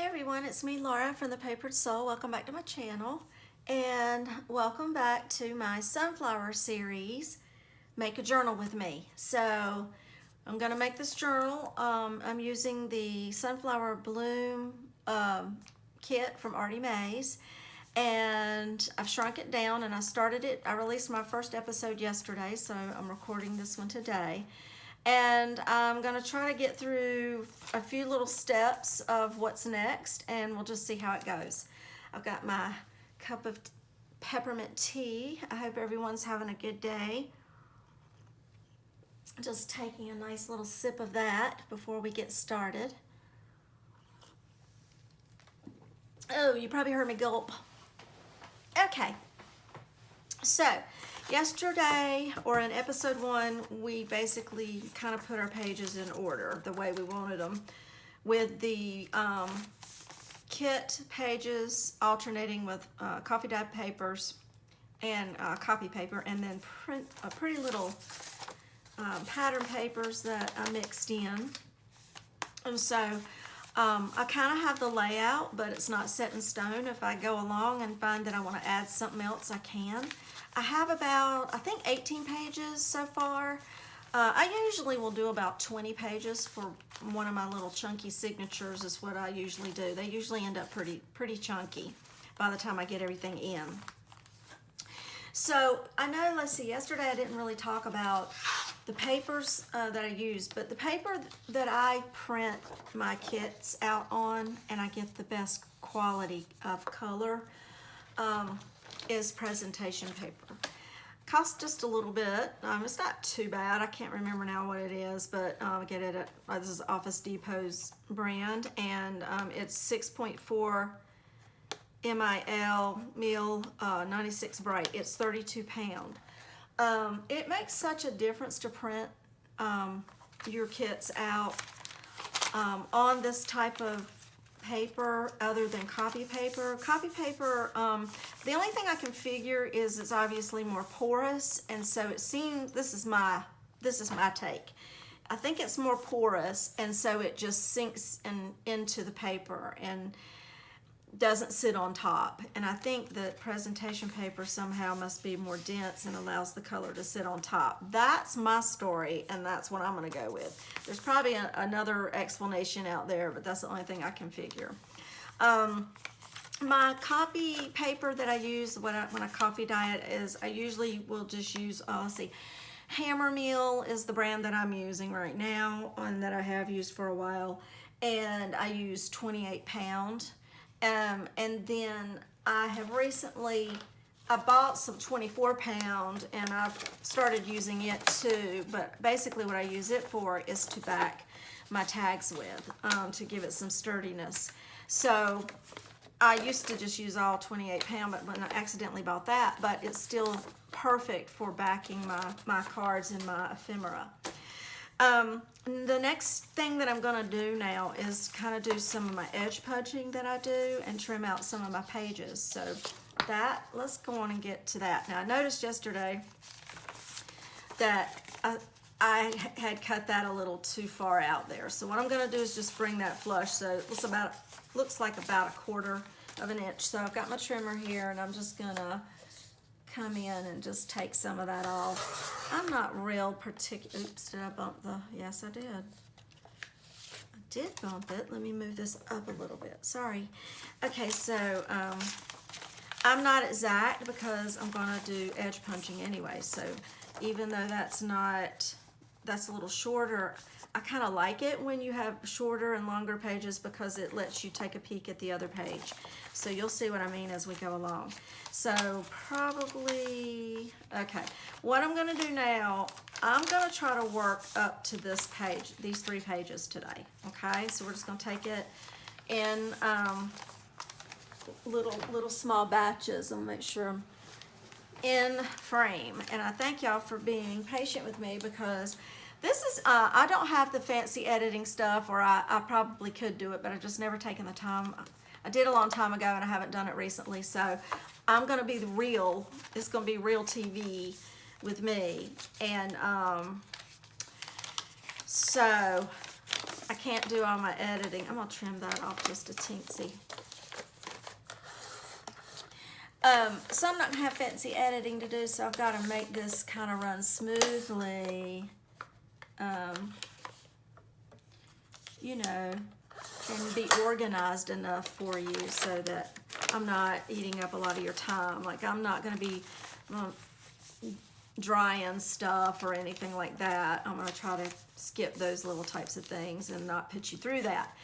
Hey everyone, it's me Laura from the Papered Soul. Welcome back to my channel and welcome back to my sunflower series, Make a Journal with Me. So I'm going to make this journal. I'm using the Sunflower Bloom kit from Artie Mays, and I've shrunk it down and I released my first episode yesterday, so I'm recording this one today. And I'm going to try to get through a few little steps of what's next, and we'll just see how it goes. I've got my cup of peppermint tea. I hope everyone's having a good day. Just taking a nice little sip of that before we get started. Oh, you probably heard me gulp. Okay, so yesterday, or in episode 1, we basically kind of put our pages in order the way we wanted them, with the kit pages alternating with coffee dyed papers and copy paper, and then pretty little pattern papers that I mixed in. And so I kind of have the layout, but it's not set in stone. If I go along and find that I want to add something else, I can. I have about, I think, 18 pages so far. I usually will do about 20 pages for one of my little chunky signatures is what I usually do. They usually end up pretty chunky by the time I get everything in. So I know, let's see, yesterday I didn't really talk about the papers that I use, but the paper that I print my kits out on and I get the best quality of color is presentation paper. Costs just a little bit. It's not too bad. I can't remember now what it is, but I get it at this is Office Depot's brand, and it's 6.4 mil 96 bright. It's 32 pound. It makes such a difference to print your kits out on this type of paper other than copy paper. Copy paper, the only thing I can figure is it's obviously more porous, and so it seems, this is my take. I think it's more porous, and so it just sinks into the paper and doesn't sit on top. And I think that presentation paper somehow must be more dense and allows the color to sit on top. That's my story, and that's what I'm going to go with. There's probably another explanation out there, but that's the only thing I can figure. My copy paper that I use when I coffee dye it is, I usually will just use, let's see, Hammer Meal is the brand that I'm using right now and that I have used for a while, and I use 28 pound. And then I have recently, I bought some 24 pound and I've started using it too, but basically what I use it for is to back my tags with, to give it some sturdiness. So I used to just use all 28 pound, but when I accidentally bought that, but it's still perfect for backing my cards and my ephemera. The next thing that I'm going to do now is kind of do some of my edge punching that I do and trim out some of my pages. So that, let's go on and get to that. Now I noticed yesterday that I had cut that a little too far out there. So what I'm going to do is just bring that flush. So it's looks like about 1/4 of an inch. So I've got my trimmer here, and I'm just going to come in and just take some of that off. I'm not real particular. Oops, did I bump the? Yes, I did. I did bump it. Let me move this up a little bit. Sorry. Okay, so I'm not exact because I'm going to do edge punching anyway. So even though that's a little shorter, I kind of like it when you have shorter and longer pages because it lets you take a peek at the other page. So you'll see what I mean as we go along. So probably, okay, what I'm going to do now, I'm going to try to work up to this page, these 3 pages today, okay? So we're just going to take it in little small batches and make sure I'm in frame. And I thank y'all for being patient with me because this is, I don't have the fancy editing stuff, or I probably could do it, but I've just never taken the time. I did a long time ago and I haven't done it recently, so I'm going to be it's going to be real TV with me. And so I can't do all my editing. I'm gonna trim that off just a teensy. So I'm not gonna have fancy editing to do, so I've got to make this kind of run smoothly. You know, and be organized enough for you so that I'm not eating up a lot of your time. Like, I'm not going to be drying stuff or anything like that. I'm going to try to skip those little types of things and not put you through that.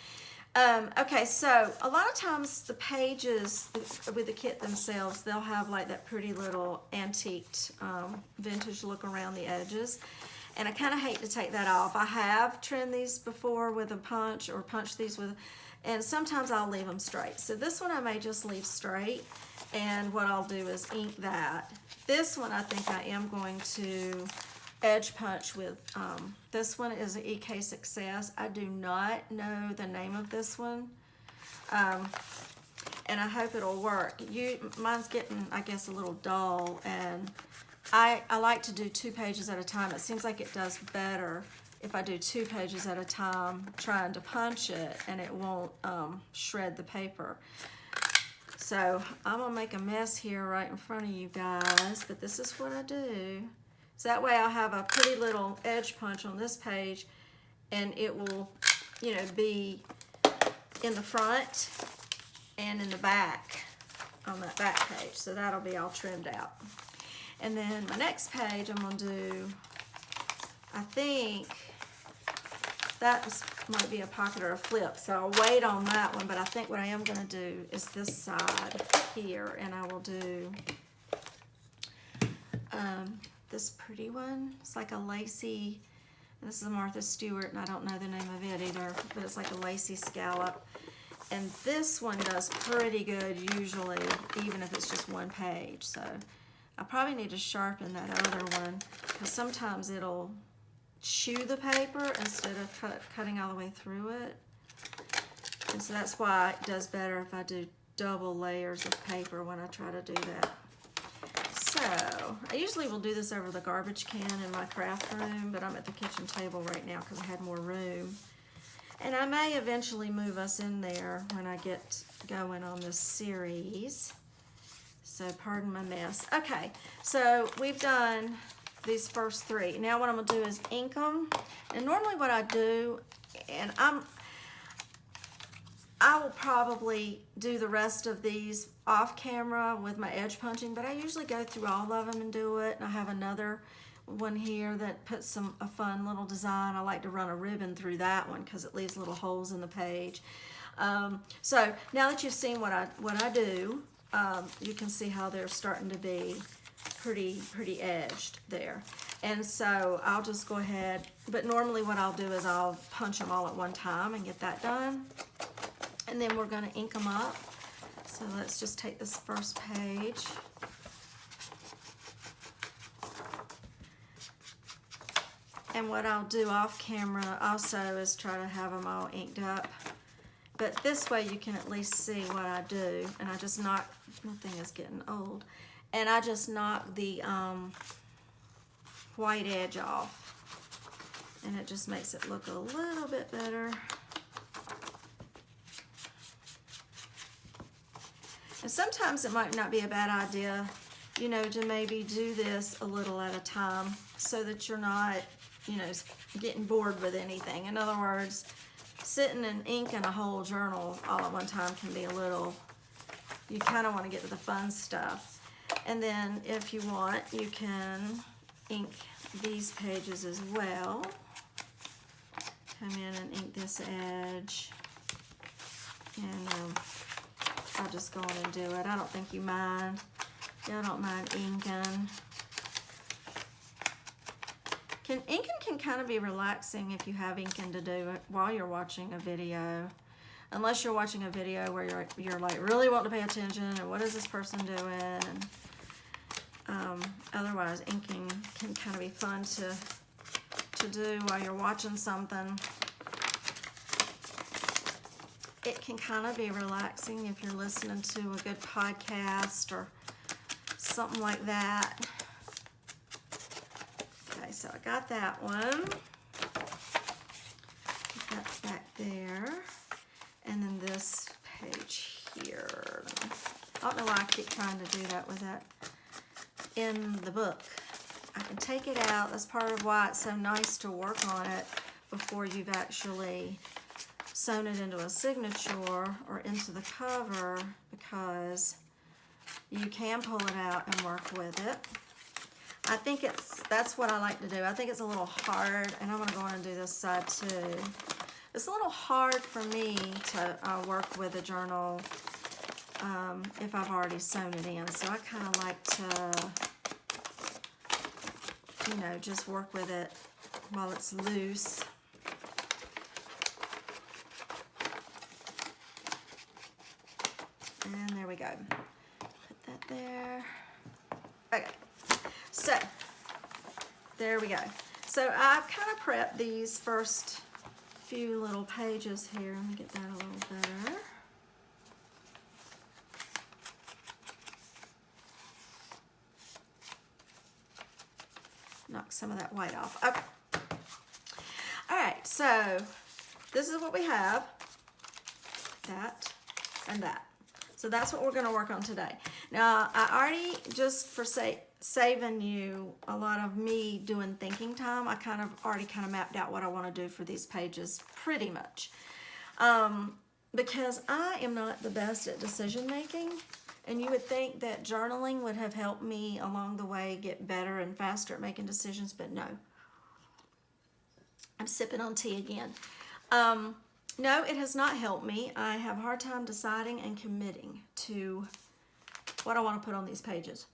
Okay, so a lot of times the pages with the kit themselves, they'll have like that pretty little antiqued vintage look around the edges. And I kind of hate to take that off. I have trimmed these before with a punch or punched these with, and sometimes I'll leave them straight. So this one I may just leave straight, and what I'll do is ink that. This one I think I am going to edge punch with. This one is an EK Success. I do not know the name of this one, and I hope it'll work. Mine's getting, I guess, a little dull, and I like to do 2 pages at a time. It seems like it does better if I do 2 pages at a time trying to punch it, and it won't shred the paper. So I'm gonna make a mess here right in front of you guys, but this is what I do. So that way I'll have a pretty little edge punch on this page, and it will, you know, be in the front and in the back on that back page. So that'll be all trimmed out. And then my next page, I'm going to do, I think that might be a pocket or a flip, so I'll wait on that one, but I think what I am going to do is this side here, and I will do this pretty one. It's like a lacy, this is a Martha Stewart, and I don't know the name of it either, but it's like a lacy scallop. And this one does pretty good usually, even if it's just 1 page, so I probably need to sharpen that other one because sometimes it'll chew the paper instead of cutting all the way through it. And so that's why it does better if I do double layers of paper when I try to do that. So I usually will do this over the garbage can in my craft room, but I'm at the kitchen table right now because I had more room. And I may eventually move us in there when I get going on this series. So pardon my mess. Okay, so we've done these first 3. Now what I'm gonna do is ink them. And normally what I do, and I will probably do the rest of these off camera with my edge punching, but I usually go through all of them and do it. And I have another one here that puts a fun little design. I like to run a ribbon through that one because it leaves little holes in the page. So now that you've seen what I do, you can see how they're starting to be pretty edged there. And so I'll just go ahead, but normally what I'll do is I'll punch them all at one time and get that done. And then we're gonna ink them up. So let's just take this first page. And what I'll do off camera also is try to have them all inked up. But this way you can at least see what I do. And I just knock, my thing is getting old. And I just knock the white edge off. And it just makes it look a little bit better. And sometimes it might not be a bad idea, you know, to maybe do this a little at a time so that you're not, you know, getting bored with anything. In other words, sitting and inking a whole journal all at one time can be a little, you kind of want to get to the fun stuff. And then if you want, you can ink these pages as well. Come in and ink this edge. And I'll just go on and do it. I don't think you mind. Y'all don't mind inking. Inking can kind of be relaxing if you have inking to do it while you're watching a video. Unless you're watching a video where you're like really wanting to pay attention and what is this person doing? And, otherwise, inking can kind of be fun to do while you're watching something. It can kind of be relaxing if you're listening to a good podcast or something like that. Okay, so I got that one. Put that back I don't know why I keep trying to do that with that in the book. I can take it out. That's part of why it's so nice to work on it before you've actually sewn it into a signature or into the cover, because you can pull it out and work with it. I think that's what I like to do. I think it's a little hard, and I'm going to go on and do this side too. It's a little hard for me to work with a journal if I've already sewn it in. So I kind of like to, you know, just work with it while it's loose. And there we go. Put that there. Okay. So, there we go. So I've kind of prepped these first few little pages here. Let me get that a little better. Knock some of that white off. Okay. All right, so this is what we have. That and that. So that's what we're going to work on today. Now, I already, just for saving you a lot of me doing thinking time, I already mapped out what I want to do for these pages pretty much. Because I am not the best at decision making, and you would think that journaling would have helped me along the way get better and faster at making decisions, but no. I'm sipping on tea again. No, it has not helped me. I have a hard time deciding and committing to what I want to put on these pages.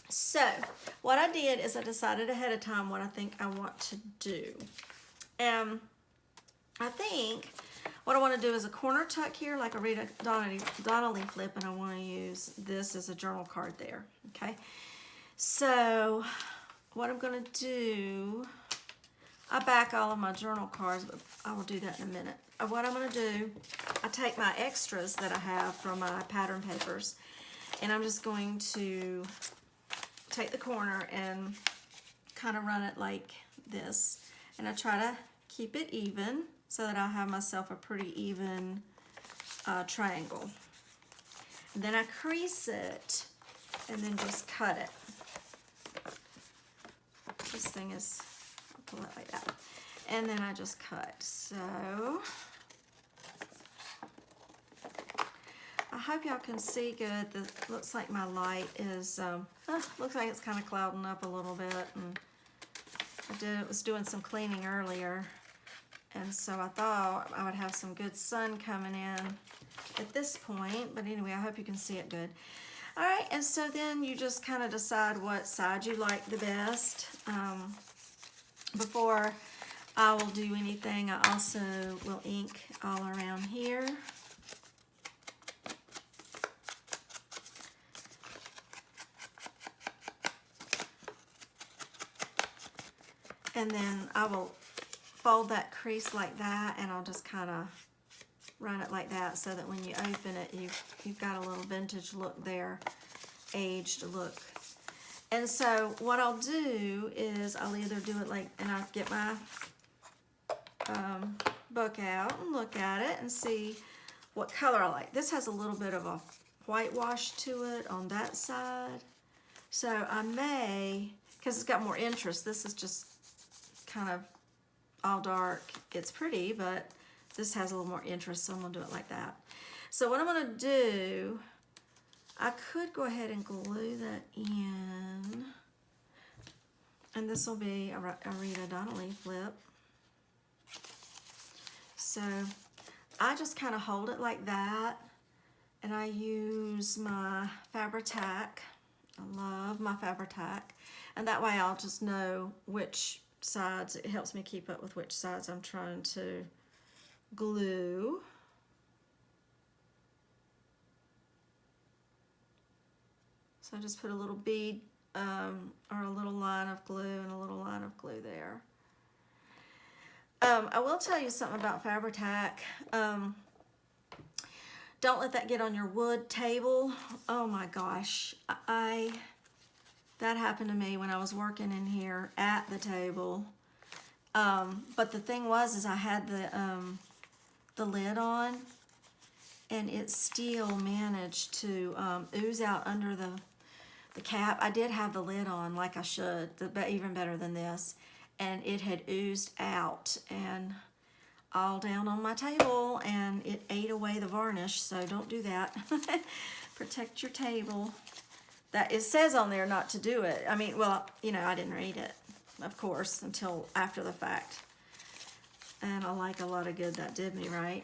So, what I did is I decided ahead of time what I think I want to do. I think what I want to do is a corner tuck here, like a Rita Donnelly flip, and I want to use this as a journal card there, okay? So, what I'm going to do, I back all of my journal cards, but I will do that in a minute. What I'm going to do, I take my extras that I have from my pattern papers, and I'm just going to take the corner and kind of run it like this. And I try to keep it even so that I have myself a pretty even triangle. And then I crease it and then just cut it. This thing is, I'll pull it like that. And then I just cut. So I hope y'all can see good. Looks like my light is, looks like it's kind of clouding up a little bit. And I was doing some cleaning earlier, and so I thought I would have some good sun coming in at this point. But anyway, I hope you can see it good. All right, and so then you just kind of decide what side you like the best. Before I will do anything, I also will ink all around here. And then I will fold that crease like that, and I'll just kind of run it like that so that when you open it, you've got a little vintage look there, aged look. And so what I'll do is I'll either do it like, and I'll get my book out and look at it and see what color I like. This has a little bit of a whitewash to it on that side. So I may, because it's got more interest, this is just kind of all dark. It's pretty, but this has a little more interest, so I'm going to do it like that. So what I'm going to do, I could go ahead and glue that in, and this will be a Rita Donnelly flip. So I just kind of hold it like that, and I use my Fabri-Tac. I love my Fabri-Tac, and that way I'll just know which sides, it helps me keep up with which sides I'm trying to glue. So I just put a little bead or a little line of glue and a little line of glue there. I will tell you something about Fabri-Tac. Don't let that get on your wood table. Oh my gosh, that happened to me when I was working in here at the table. But the thing was, is I had the lid on, and it still managed to ooze out under the cap. I did have the lid on like I should, but even better than this, and it had oozed out and all down on my table, and it ate away the varnish, so don't do that. Protect your table. That it says on there not to do it. I mean, well, you know, I didn't read it, of course, until after the fact. And I like a lot of good that did me, right?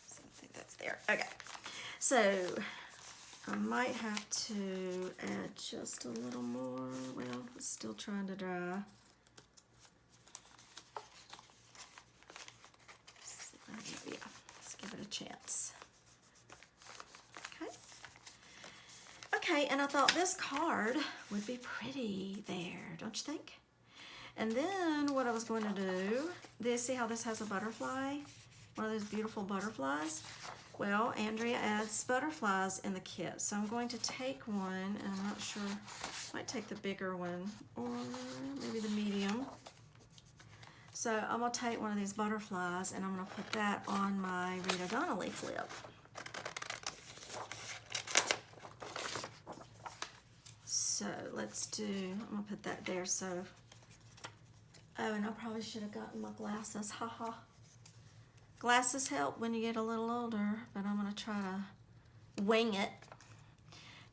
So I think that's there. Okay. So I might have to add just a little more. Well, it's still trying to dry. Yeah, let's give it a chance. Okay. Okay, and I thought this card would be pretty there, don't you think? And then what I was going to do, see how this has a butterfly? One of those beautiful butterflies? Well, Andrea adds butterflies in the kit. So I'm going to take one, and I'm not sure, I might take the bigger one, or maybe the medium. So I'm going to take one of these butterflies, and I'm going to put that on my Rita Donnelly flip. So let's do, I'm going to put that there. So, oh, and I probably should have gotten my glasses, haha. Glasses help when you get a little older, but I'm going to try to wing it.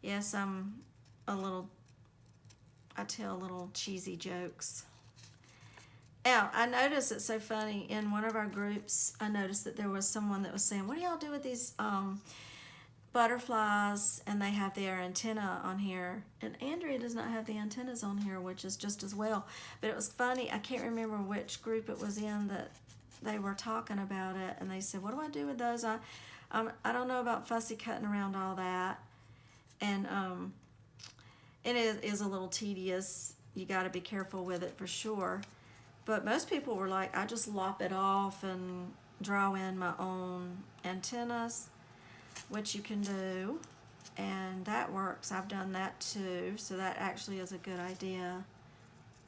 Yes, I'm a little, I tell little cheesy jokes. Now, I noticed it's so funny, in one of our groups, I noticed that there was someone that was saying, what do y'all do with these butterflies, and they have their antenna on here, and Andrea does not have the antennas on here, which is just as well. But it was funny, I can't remember which group it was in that they were talking about it, and they said, what do I do with those? I don't know about fussy cutting around all that, and it is a little tedious. You got to be careful with it for sure. But most people were like, I just lop it off and draw in my own antennas, which you can do, and that works. I've done that too, so that actually is a good idea.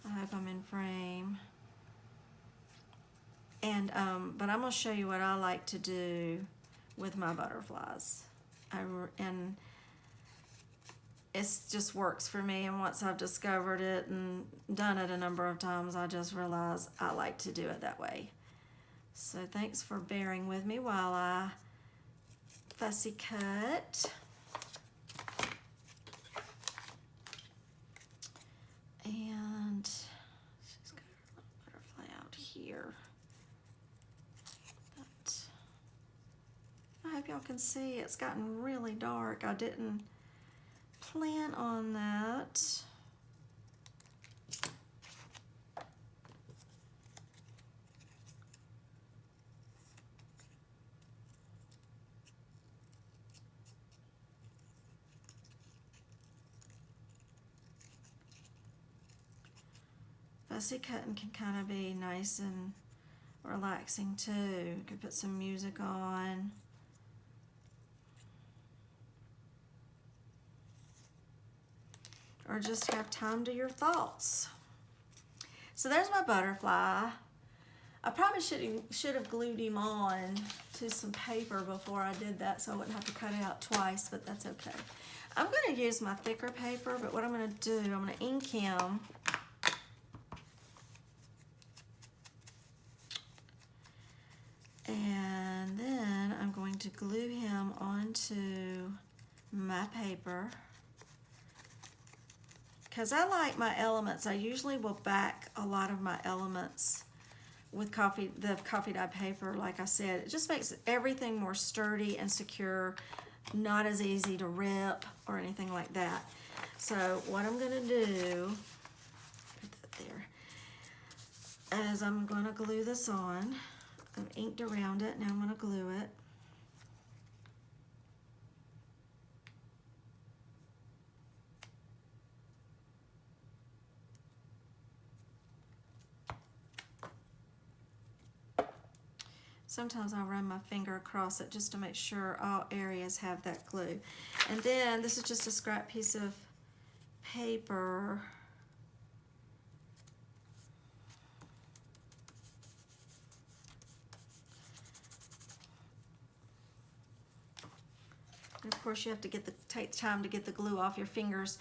I hope I'm in frame. And but I'm going to show you what I like to do with my butterflies. And it just works for me, and once I've discovered it and done it a number of times, I just realize I like to do it that way. So thanks for bearing with me while I fussy cut. And she's got her little butterfly out here. But I hope y'all can see it's gotten really dark. I didn't plan on that. Fussy cutting can kind of be nice and relaxing too. You could put some music on. Or just have time to your thoughts. So there's my butterfly. I probably should have glued him on to some paper before I did that, so I wouldn't have to cut it out twice, but that's okay. I'm going to use my thicker paper, but what I'm going to do, I'm going to ink him. And then I'm going to glue him onto my paper. Because I like my elements, I usually will back a lot of my elements with the coffee dye paper. Like I said, it just makes everything more sturdy and secure, not as easy to rip or anything like that. So what I'm going to do, put that there, is I'm going to glue this on. I've inked around it, now I'm going to glue it. Sometimes I'll run my finger across it just to make sure all areas have that glue. And then this is just a scrap piece of paper. course you have to take time to get the glue off your fingers.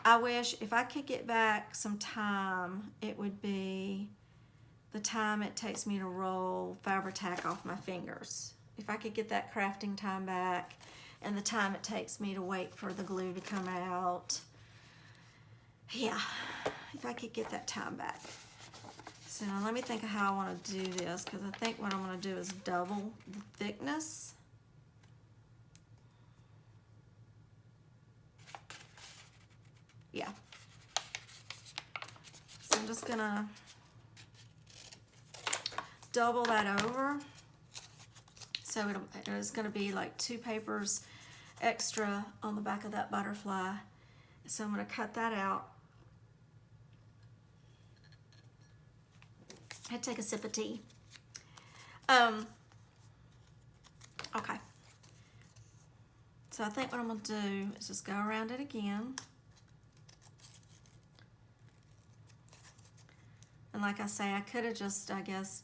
I wish if I could get back some time, it would be the time it takes me to roll Fabri-Tac off my fingers. If I could get that crafting time back and the time it takes me to wait for the glue to come out. Yeah, if I could get that time back. So now let me think of how I want to do this, because I think what I'm going to do is double the thickness. Yeah. So I'm just going to double that over. So it's going to be like 2 papers extra on the back of that butterfly. So I'm going to cut that out. I'd take a sip of tea. Okay. So I think what I'm going to do is just go around it again. And like I say, I could have just, I guess,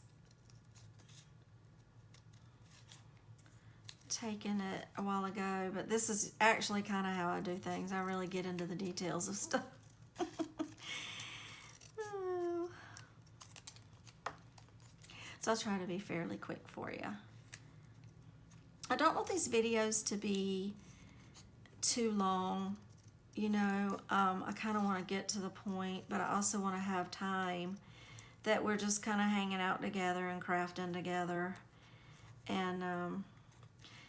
taken it a while ago, but this is actually kind of how I do things. I really get into the details of stuff. So I'll try to be fairly quick for you. I don't want these videos to be too long. You know, I kind of want to get to the point, but I also want to have time that we're just kind of hanging out together and crafting together. And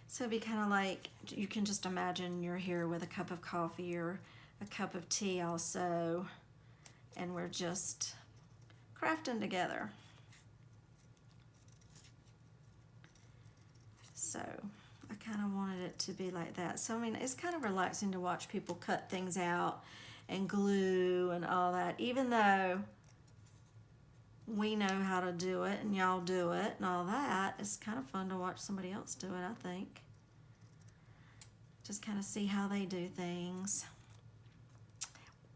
so it'd be kind of like, you can just imagine you're here with a cup of coffee or a cup of tea also, and we're just crafting together. So I kind of wanted it to be like that. So I mean, it's kind of relaxing to watch people cut things out and glue and all that, even though we know how to do it and y'all do it and all that. It's kind of fun to watch somebody else do it, I think. Just kind of see how they do things.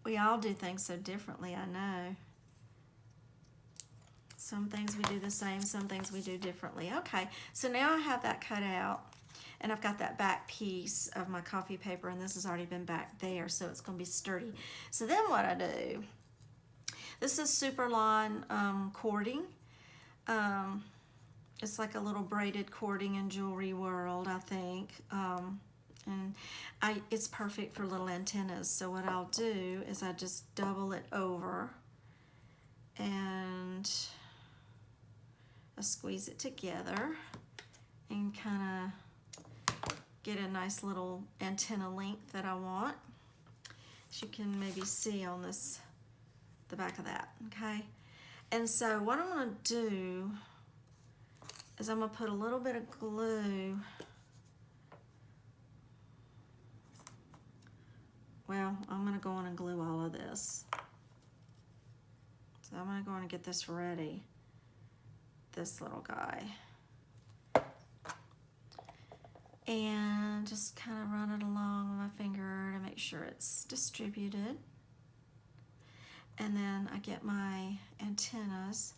We all do things so differently, I know. Some things we do the same, some things we do differently. Okay, so now I have that cut out, and I've got that back piece of my coffee paper, and this has already been back there, so it's going to be sturdy. So then what I do, this is Superline cording. It's like a little braided cording in Jewelry World, I think. And it's perfect for little antennas. So what I'll do is I just double it over, and I squeeze it together and kind of get a nice little antenna length that I want. As you can maybe see on this, the back of that, okay? And so what I'm going to do is I'm going to put a little bit of glue. Well, I'm going to go on and glue all of this. So I'm going to go on and get this ready. This little guy. And just kind of run it along with my finger to make sure it's distributed. And then I get my antennas.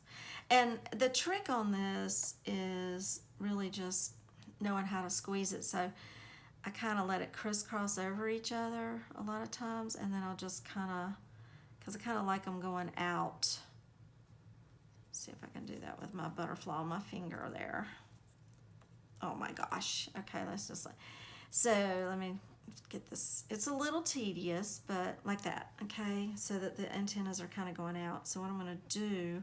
And the trick on this is really just knowing how to squeeze it. So I kind of let it crisscross over each other a lot of times, and then I'll just kind of, because I kind of like them going out. See if I can do that with my butterfly on my finger there. Oh my gosh. Okay, let's just like, so let me get this. It's a little tedious, but like that, okay? So that the antennas are kind of going out. So what I'm going to do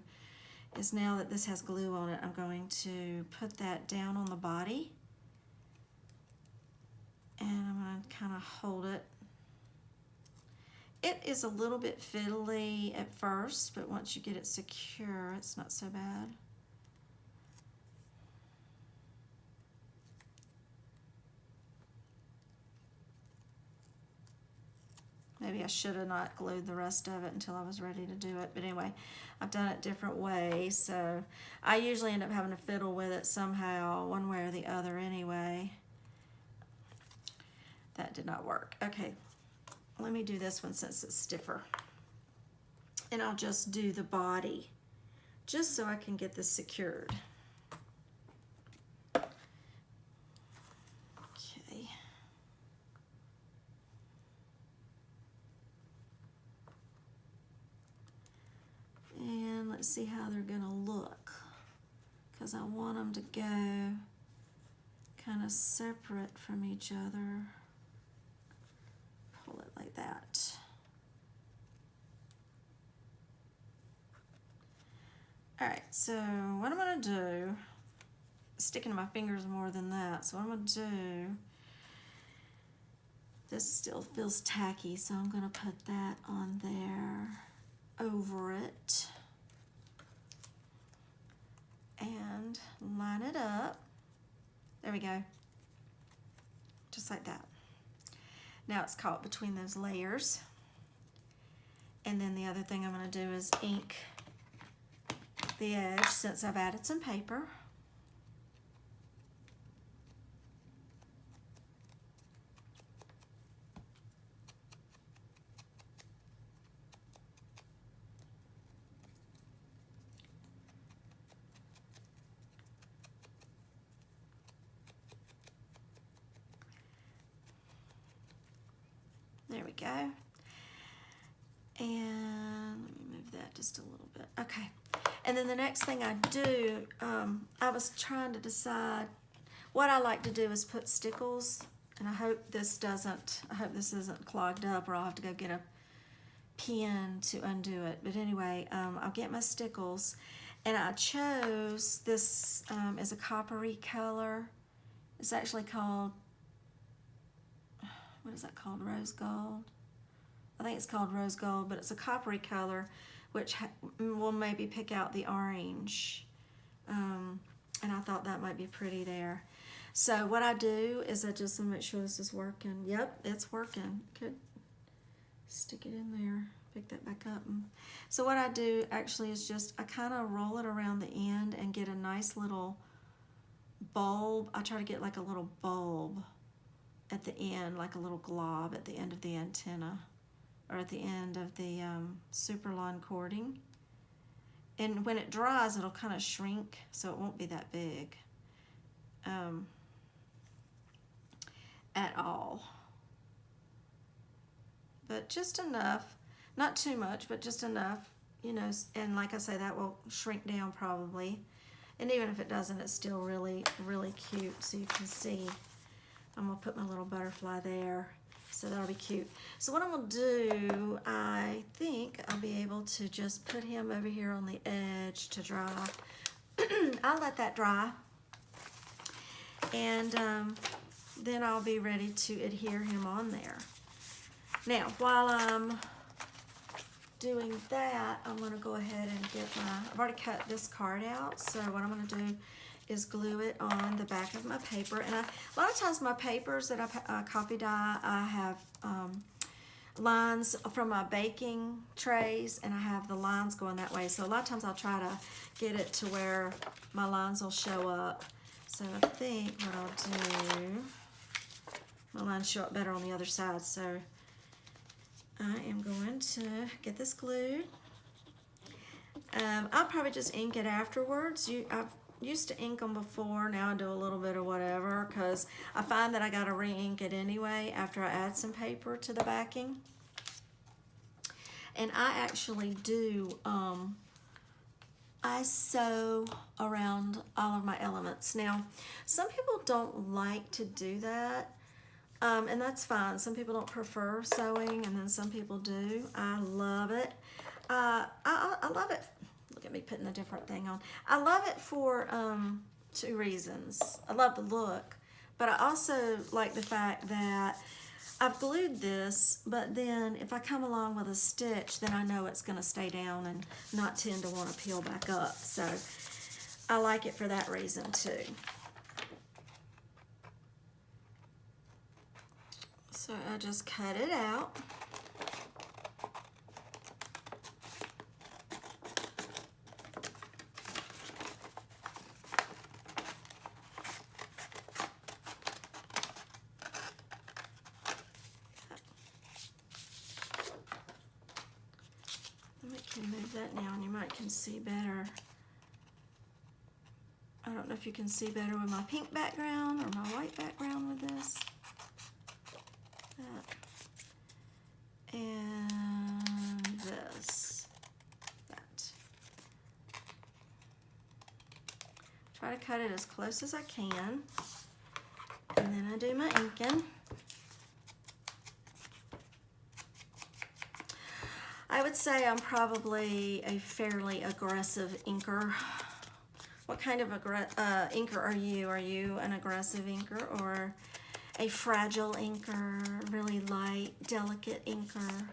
is, now that this has glue on it, I'm going to put that down on the body. And I'm going to kind of hold it. It is a little bit fiddly at first, but once you get it secure, it's not so bad. Maybe I should have not glued the rest of it until I was ready to do it. But anyway, I've done it different ways. So I usually end up having to fiddle with it somehow, one way or the other anyway. That did not work. Okay, let me do this one since it's stiffer. And I'll just do the body, just so I can get this secured. Okay. see how they're gonna look, because I want them to go kind of separate from each other. Pull it like that. All right, so what I'm gonna do, sticking to my fingers more than that, so what I'm gonna do, this still feels tacky, so I'm gonna put that on there over it and line it up. There we go, just like that. Now it's caught between those layers. And then the other thing I'm gonna do is ink the edge since I've added some paper. There we go. And let me move that just a little bit. Okay. And then the next thing I do, I was trying to decide what I like to do is put Stickles, and I hope this isn't clogged up or I'll have to go get a pin to undo it. But anyway, I'll get my Stickles, and I chose this as a coppery color. It's actually called, what is that called? Rose gold? I think it's called rose gold, but it's a coppery color, which will maybe pick out the orange. And I thought that might be pretty there. So what I do is I just make sure this is working. Yep, it's working. Could stick it in there, pick that back up. So what I do actually is just, I kind of roll it around the end and get a nice little bulb. I try to get like a little bulb at the end, like a little glob at the end of the antenna, or at the end of the superline cording. And when it dries, it'll kind of shrink, so it won't be that big at all. But just enough, not too much, but just enough, you know, and like I say, that will shrink down probably. And even if it doesn't, it's still really, really cute. So you can see, I'm gonna put my little butterfly there. So that'll be cute. So what I'm gonna do, I think I'll be able to just put him over here on the edge to dry. I'll let that dry. And then I'll be ready to adhere him on there. Now, while I'm doing that, I'm gonna go ahead and get I've already cut this card out. So what I'm gonna do is glue it on the back of my paper. And a lot of times my papers that I copy dye, I have lines from my baking trays, and I have the lines going that way. So a lot of times I'll try to get it to where my lines will show up. So I think what I'll do, my lines show up better on the other side. So I am going to get this glued. I'll probably just ink it afterwards. I've used to ink them before. Now I do a little bit of whatever, because I find that I got to re-ink it anyway after I add some paper to the backing. And I actually do, I sew around all of my elements. Now, some people don't like to do that, and that's fine. Some people don't prefer sewing, and then some people do. I love it. I love it. Look at me putting a different thing on. I love it for two reasons. I love the look, but I also like the fact that I've glued this, but then if I come along with a stitch, then I know it's going to stay down and not tend to want to peel back up. So I like it for that reason too. So I just cut it out. Move that now, and you might can see better. I don't know if you can see better with my pink background or my white background with this. That. And this. That. Try to cut it as close as I can. And then I do my inking. I would say I'm probably a fairly aggressive inker. What kind of inker are you? Are you an aggressive inker or a fragile inker, really light, delicate inker?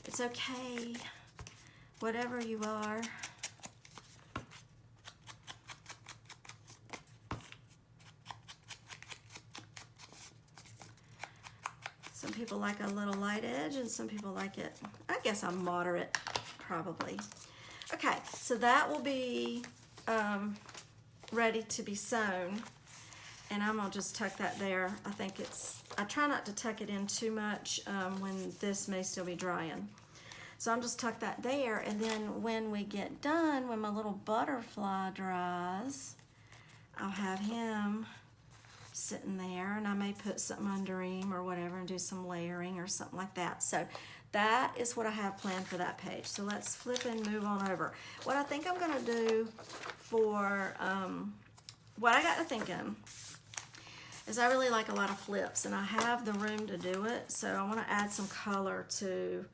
It's okay, whatever you are. Some people like a little light edge and some people like it, I guess I'm moderate, probably. Okay, so that will be ready to be sewn. And I'm gonna just tuck that there. I try not to tuck it in too much when this may still be drying. So I'm just tuck that there, and then when we get done, when my little butterfly dries, I'll have him sitting there, and I may put something under him or whatever and do some layering or something like that. So that is what I have planned for that page. So let's flip and move on over. What I think I'm gonna do for, what I got to thinking is I really like a lot of flips, and I have the room to do it, so I want to add some color to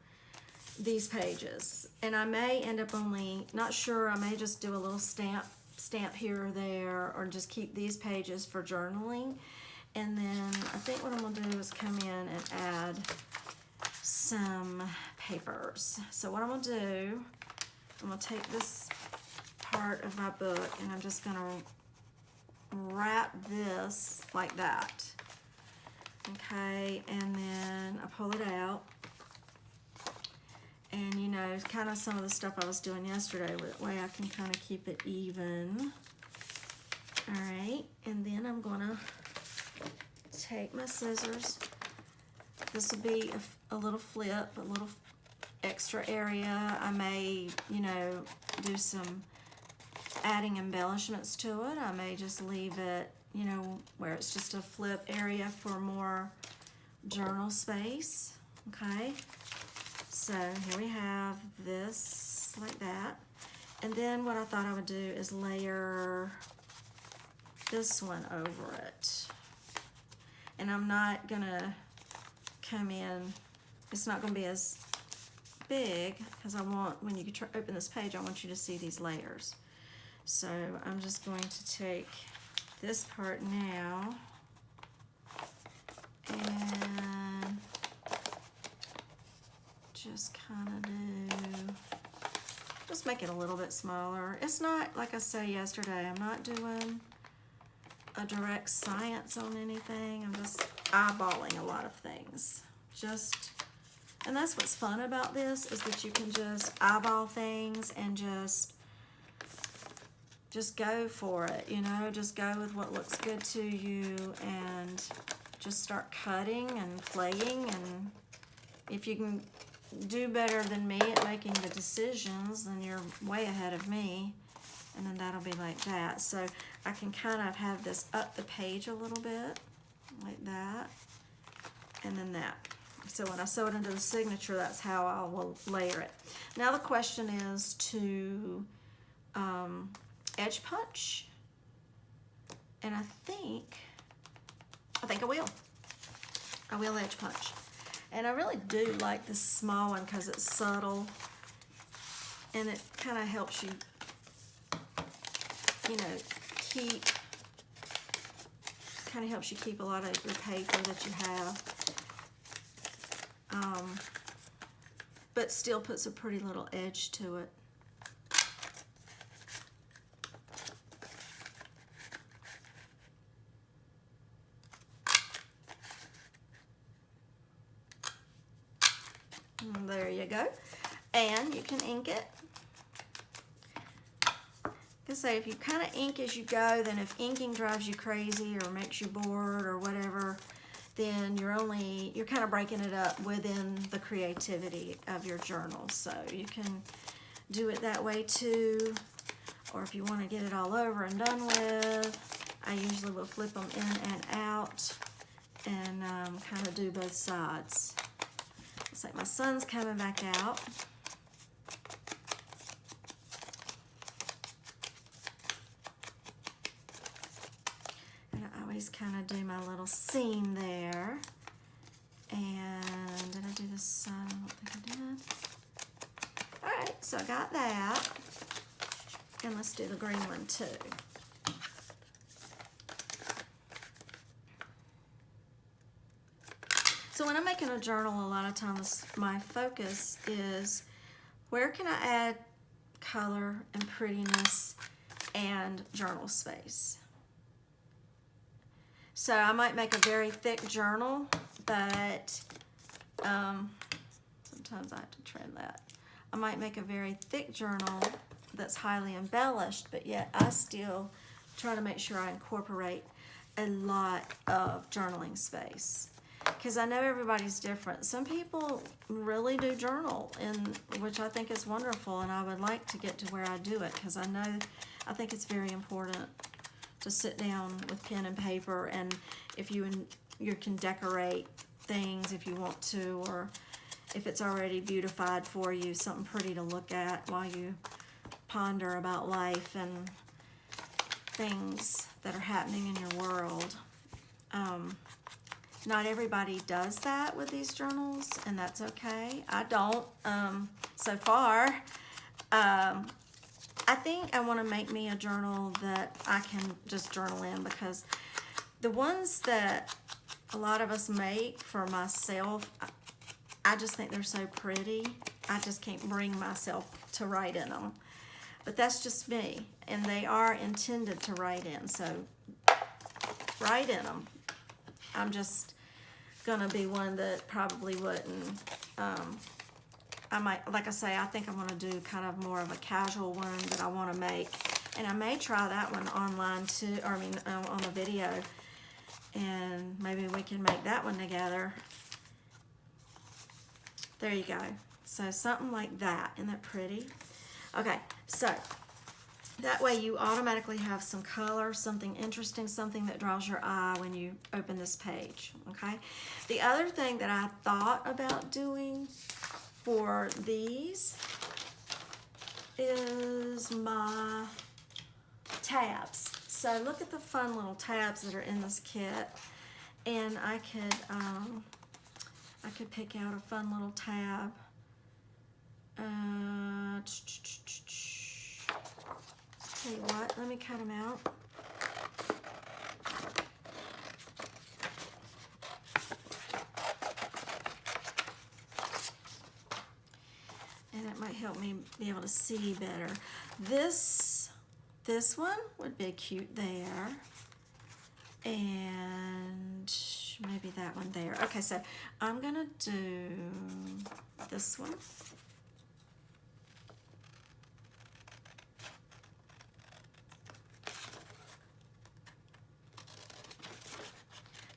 these pages. And I may end up only, not sure, I may just do a little stamp here or there, or just keep these pages for journaling. And then I think what I'm going to do is come in and add some papers. So what I'm going to do, I'm going to take this part of my book and I'm just going to wrap this like that. Okay, and then I pull it out. And you know, kind of some of the stuff I was doing yesterday, that way I can kind of keep it even. All right, and then I'm gonna take my scissors. This will be a little flip, a little extra area. I may, you know, do some adding embellishments to it. I may just leave it, you know, where it's just a flip area for more journal space. Okay. So here we have this like that. And then what I thought I would do is layer this one over it. And I'm not gonna come in, it's not gonna be as big, because I want, when you open this page, I want you to see these layers. So I'm just going to take this part now and just kind of just make it a little bit smaller. It's not, like I said yesterday, I'm not doing a direct science on anything. I'm just eyeballing a lot of things. And that's what's fun about this, is that you can just eyeball things and just go for it, you know, just go with what looks good to you and just start cutting and playing. And if you can do better than me at making the decisions, then you're way ahead of me. And then that'll be like that. So I can kind of have this up the page a little bit, like that, and then that. So when I sew it into the signature, that's how I will layer it. Now the question is to edge punch, and I think I will. I will edge punch. And I really do like this small one because it's subtle, and it kind of helps you, you know, keep a lot of your paper that you have, but still puts a pretty little edge to it. And there you go. And you can ink it. Like I say, if you kind of ink as you go, then if inking drives you crazy or makes you bored or whatever, then you're kind of breaking it up within the creativity of your journal. So you can do it that way too. Or if you want to get it all over and done with, I usually will flip them in and out and kind of do both sides. Looks like my son's coming back out. just kind of do my little seam there. And did I do this side? I don't think I did. All right, so I got that. And let's do the green one too. So when I'm making a journal, a lot of times my focus is where can I add color and prettiness and journal space. So I might make a very thick journal, but sometimes I have to trim that. I might make a very thick journal that's highly embellished, but yet I still try to make sure I incorporate a lot of journaling space. Because I know everybody's different. Some people really do journal, which I think is wonderful, and I would like to get to where I do it, because I think it's very important to sit down with pen and paper, and if you can decorate things if you want to, or if it's already beautified for you, something pretty to look at while you ponder about life and things that are happening in your world. Not everybody does that with these journals, and that's okay. I don't so far. I think I want to make me a journal that I can just journal in, because the ones that a lot of us make for myself, I just think they're so pretty. I just can't bring myself to write in them. But that's just me, and they are intended to write in, so write in them. I'm just gonna be one that probably wouldn't. I might, like I say, I think I'm gonna do kind of more of a casual one that I want to make, and I may try that one online too, or I mean on a video, and maybe we can make that one together. There you go. So something like that. Isn't that pretty? Okay, so that way you automatically have some color, something interesting, something that draws your eye when you open this page, okay? The other thing that I thought about doing for these is my tabs. So look at the fun little tabs that are in this kit, and I could pick out a fun little tab. Tell you what, let me cut them out. And it might help me be able to see better. This one would be cute there. And maybe that one there. Okay, so I'm gonna do this one.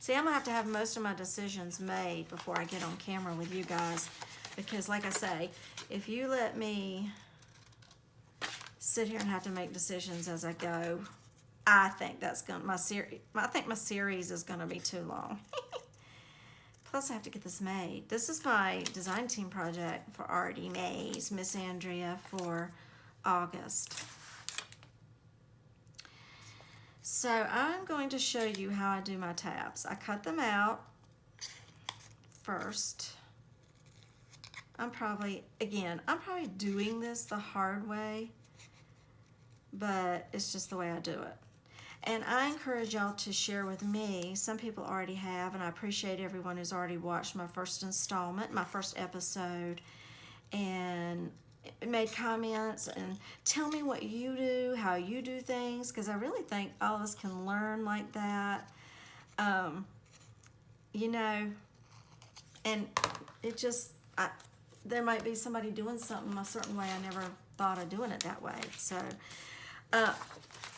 See, I'm gonna have to have most of my decisions made before I get on camera with you guys, because like I say, if you let me sit here and have to make decisions as I go, I think that's gonna, I think my series is gonna be too long. Plus I have to get this made. This is my design team project for Artie Mays, Miss Andrea, for August. So I'm going to show you how I do my tabs. I cut them out first. I'm probably doing this the hard way, but it's just the way I do it. And I encourage y'all to share with me. Some people already have, and I appreciate everyone who's already watched my first installment, my first episode, and made comments and tell me what you do, how you do things, because I really think all of us can learn like that. You know, and it just, there might be somebody doing something a certain way. I never thought of doing it that way. So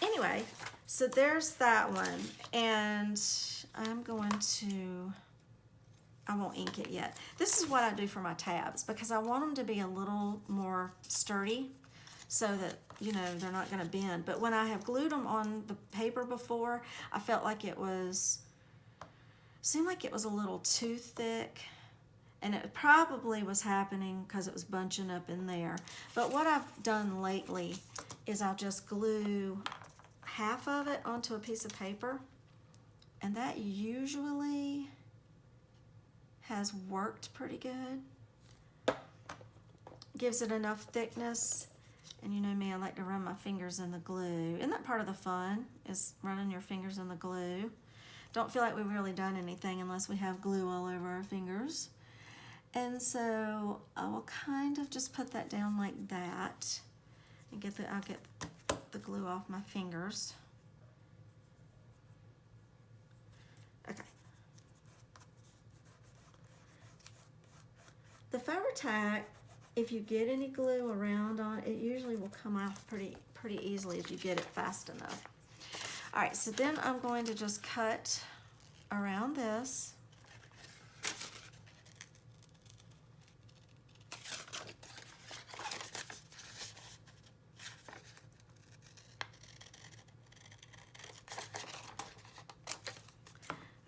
anyway, so there's that one, and I'm going to, I won't ink it yet. This is what I do for my tabs, because I want them to be a little more sturdy so that, you know, they're not going to bend. But when I have glued them on the paper before, I felt like seemed like it was a little too thick. And it probably was happening because it was bunching up in there. But what I've done lately is I'll just glue half of it onto a piece of paper And that usually has worked pretty good. Gives it enough thickness. And you know me, I like to run my fingers in the glue. Isn't that part of the fun, is running your fingers in the glue? Don't feel like we've really done anything unless we have glue all over our fingers. And so I will kind of just put that down like that and I'll get the glue off my fingers. Okay. The Fabri-Tac, if you get any glue around on it, usually will come off pretty easily if you get it fast enough. All right, so then I'm going to just cut around this.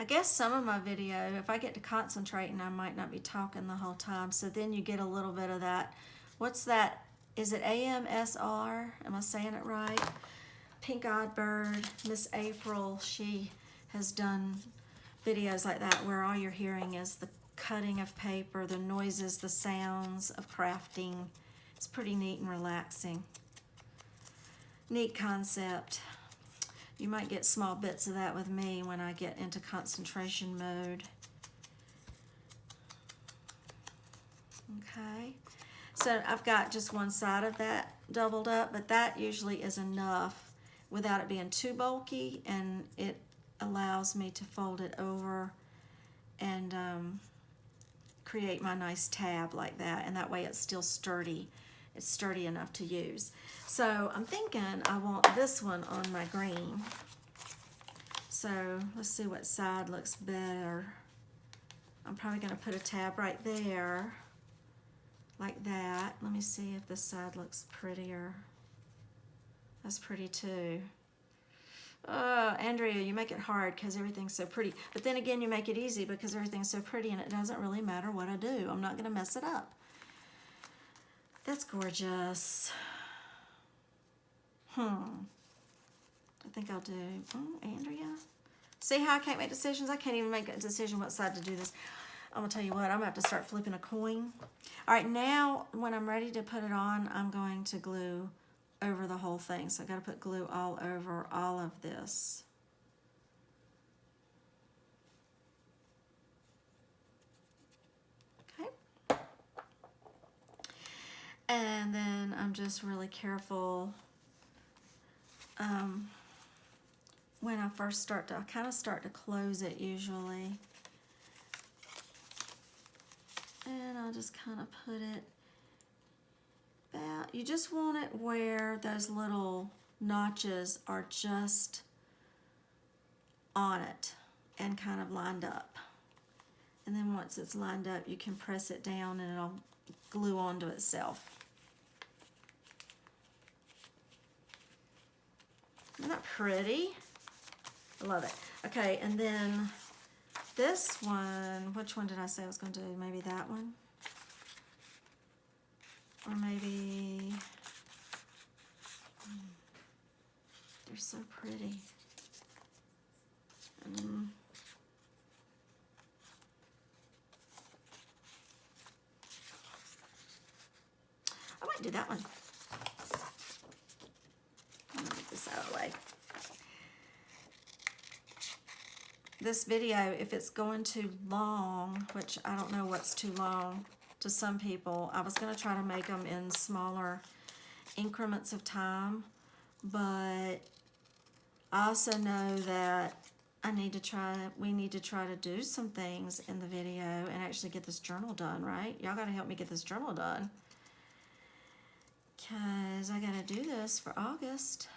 I guess some of my video, if I get to concentrating, I might not be talking the whole time. So then you get a little bit of that. What's that? Is it AMSR? Am I saying it right? Pink Eyed Bird, Miss April, she has done videos like that where all you're hearing is the cutting of paper, the noises, the sounds of crafting. It's pretty neat and relaxing. Neat concept. You might get small bits of that with me when I get into concentration mode. Okay, so I've got just one side of that doubled up, but that usually is enough without it being too bulky, and it allows me to fold it over and create my nice tab like that, and that way it's still sturdy. It's sturdy enough to use. So I'm thinking I want this one on my green. So let's see what side looks better. I'm probably going to put a tab right there, like that. Let me see if this side looks prettier. That's pretty too. Andrea, you make it hard because everything's so pretty. But then again, you make it easy because everything's so pretty and it doesn't really matter what I do. I'm not going to mess it up. That's gorgeous. I think I'll do, Andrea. See how I can't make decisions? I can't even make a decision what side to do this. I'm gonna tell you what, I'm gonna have to start flipping a coin. All right, now when I'm ready to put it on, I'm going to glue over the whole thing. So I gotta put glue all over all of this. Okay. And then I'm just really careful when I first start to, I kind of start to close it usually. And I'll just kind of put it about, you just want it where those little notches are just on it and kind of lined up. And then once it's lined up, you can press it down and it'll glue onto itself. Isn't that pretty? I love it. Okay, and then this one, which one did I say I was going to do? Maybe that one? Or maybe, they're so pretty. I might do that one. I'm gonna get this out of the way. This video, if it's going too long, which I don't know what's too long to some people, I was going to try to make them in smaller increments of time, but I also know that we need to try to do some things in the video and actually get this journal done, right? Y'all got to help me get this journal done, because I got to do this for August.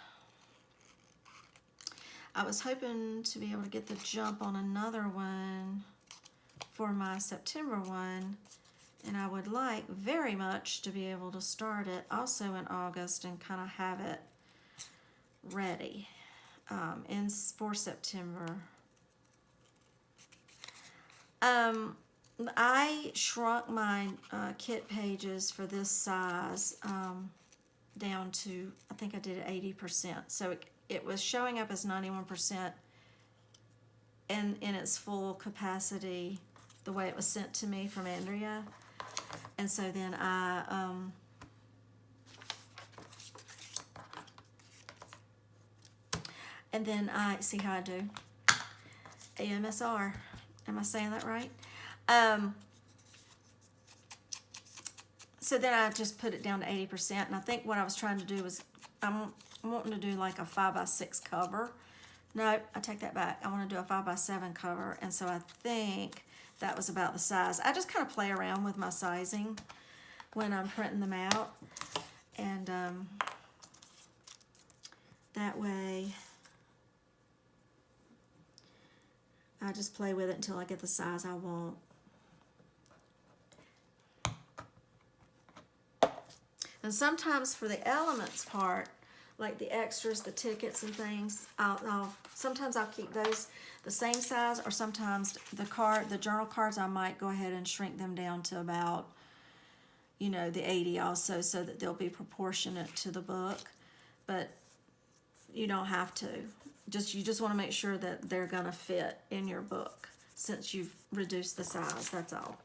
I was hoping to be able to get the jump on another one for my September one, and I would like very much to be able to start it also in August and kind of have it ready for September. I shrunk my kit pages for this size down to, I think I did it 80%. So it was showing up as 91% in its full capacity, the way it was sent to me from Andrea. And so then I see how I do. AMSR. Am I saying that right? So then I just put it down to 80%, and I think what I was trying to do was I'm wanting to do like a 5x6 cover. No, I take that back. I want to do a 5x7 cover, and so I think that was about the size. I just kind of play around with my sizing when I'm printing them out, and that way I just play with it until I get the size I want. And sometimes for the elements part, like the extras, the tickets and things, sometimes I'll keep those the same size, or sometimes the journal cards, I might go ahead and shrink them down to about, you know, the 80 also, so that they'll be proportionate to the book. But you don't have to. You just want to make sure that they're gonna fit in your book since you've reduced the size, that's all.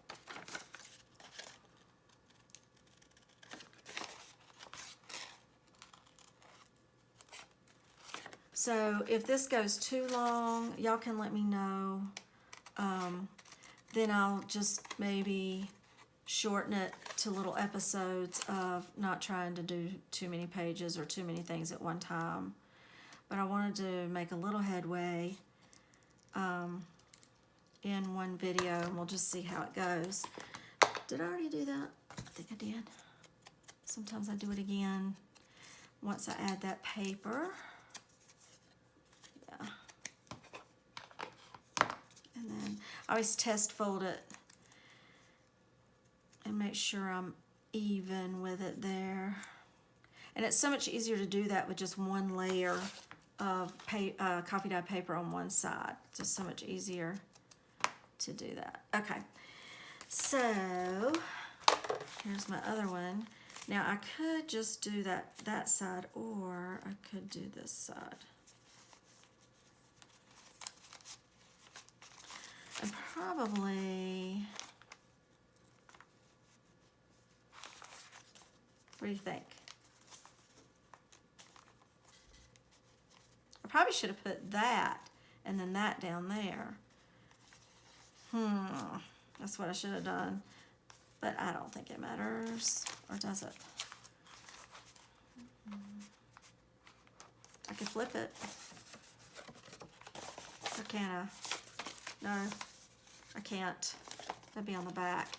So if this goes too long, y'all can let me know. Then I'll just maybe shorten it to little episodes of not trying to do too many pages or too many things at one time. But I wanted to make a little headway in one video, and we'll just see how it goes. Did I already do that? I think I did. Sometimes I do it again once I add that paper. And then I always test fold it and make sure I'm even with it there. And it's so much easier to do that with just one layer of coffee dye paper on one side. It's just so much easier to do that. Okay, so here's my other one. Now I could just do that side, or I could do this side. And probably, what do you think? I probably should have put that and then that down there. That's what I should have done. But I don't think it matters. Or does it? I could flip it. Or can I? No, I can't. That'd be on the back.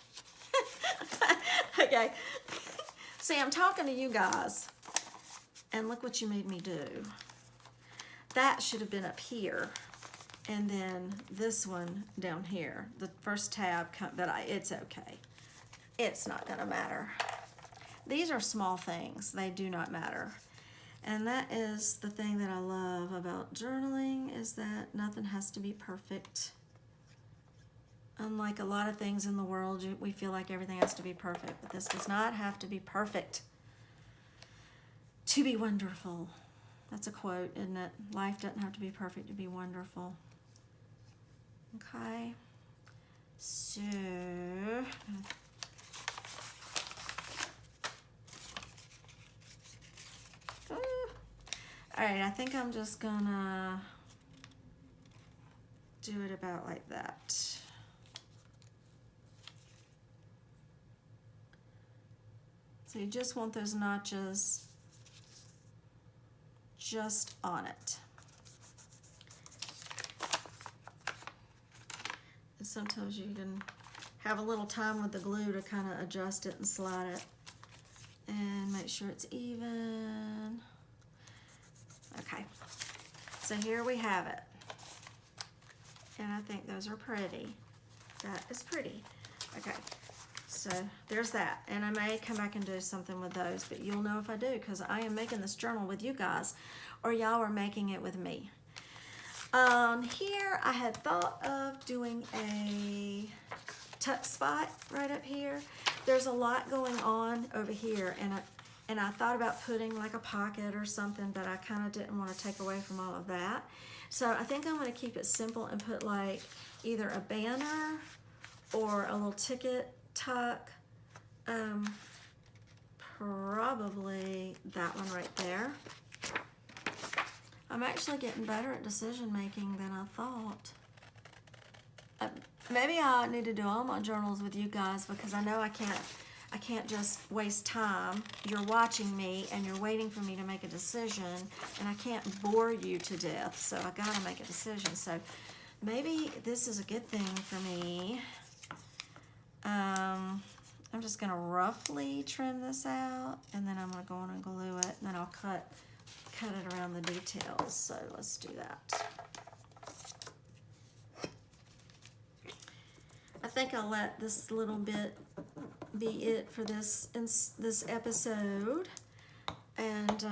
Okay. See, I'm talking to you guys, and look what you made me do. That should have been up here, and then this one down here. The first tab, but it's okay. It's not gonna matter. These are small things. They do not matter. And that is the thing that I love about journaling, is that nothing has to be perfect. Unlike a lot of things in the world, we feel like everything has to be perfect, but this does not have to be perfect to be wonderful. That's a quote, isn't it? Life doesn't have to be perfect to be wonderful. Okay, so all right, I think I'm just gonna do it about like that. So you just want those notches just on it. And sometimes you can have a little time with the glue to kind of adjust it and slide it and make sure it's even. Okay, so here we have it. And I think those are pretty. That is pretty. Okay. So there's that, and I may come back and do something with those, but you'll know if I do, because I am making this journal with you guys, or y'all are making it with me. Here I had thought of doing a tuck spot right up here. There's a lot going on over here, and I thought about putting like a pocket or something, but I kind of didn't want to take away from all of that. So I think I'm going to keep it simple and put like either a banner or a little ticket tuck. Probably that one right there. I'm actually getting better at decision making than I thought. Maybe I need to do all my journals with you guys, because I know I can't just waste time. You're watching me and you're waiting for me to make a decision, and I can't bore you to death, so I gotta make a decision. So maybe this is a good thing for me. I'm just gonna roughly trim this out, and then I'm gonna go on and glue it, and then I'll cut it around the details. So let's do that. I think I'll let this little bit be it for this episode, and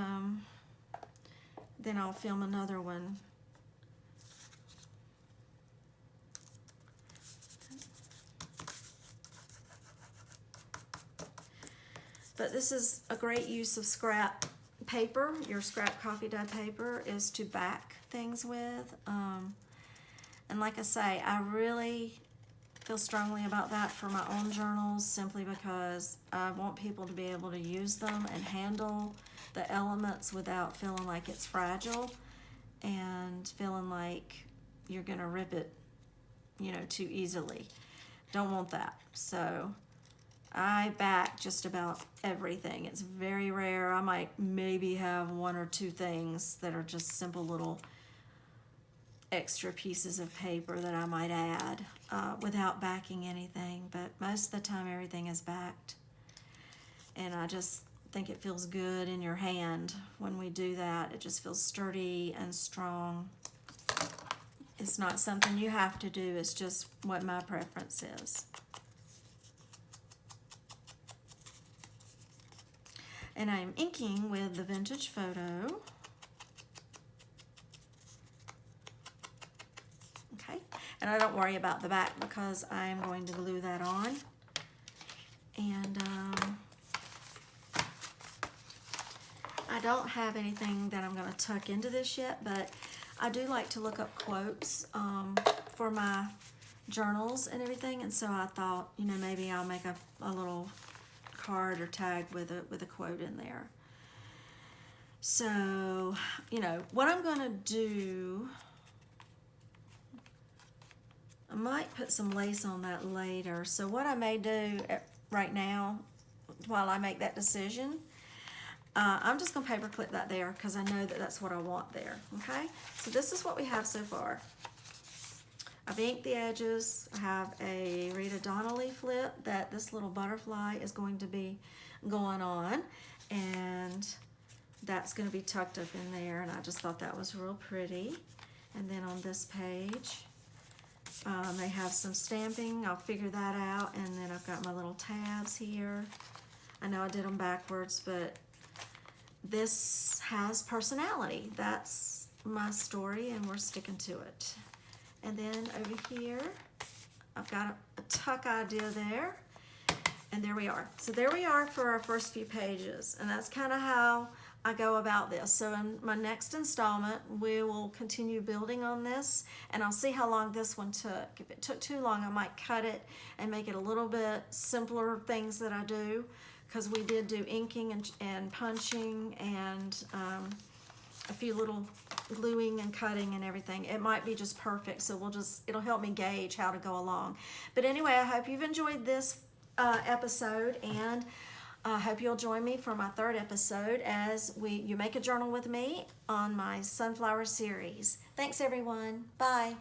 then I'll film another one. But this is a great use of scrap paper. Your scrap coffee dye paper is to back things with. And like I say, I really feel strongly about that for my own journals, simply because I want people to be able to use them and handle the elements without feeling like it's fragile and feeling like you're gonna rip it, too easily. Don't want that. So I back just about everything. It's very rare. I might maybe have one or two things that are just simple little extra pieces of paper that I might add without backing anything, but most of the time everything is backed. And I just think it feels good in your hand when we do that. It just feels sturdy and strong. It's not something you have to do, it's just what my preference is. And I'm inking with the Vintage Photo. Okay, and I don't worry about the back because I'm going to glue that on. And I don't have anything that I'm going to tuck into this yet, but I do like to look up quotes for my journals and everything, and so I thought, maybe I'll make a little card or tag with a quote in there. So, what I'm going to do, I might put some lace on that later. So what I may do right now, while I make that decision, I'm just going to paper clip that there because I know that that's what I want there. Okay, so this is what we have so far. I've inked the edges. I have a Rita Donnelly flip that this little butterfly is going to be going on, and that's going to be tucked up in there, and I just thought that was real pretty. And then on this page, they have some stamping. I'll figure that out, and then I've got my little tabs here. I know I did them backwards, but this has personality. That's my story, and we're sticking to it. And then over here, I've got a tuck idea there. And there we are. So there we are for our first few pages. And that's kind of how I go about this. So in my next installment, we will continue building on this. And I'll see how long this one took. If it took too long, I might cut it and make it a little bit simpler things that I do. Because we did do inking and punching and a few little gluing and cutting and everything. It might be just perfect, so it'll help me gauge how to go along. But anyway, I hope you've enjoyed this episode, and I hope you'll join me for my third episode as you make a journal with me on my Sunflower series. Thanks everyone. Bye.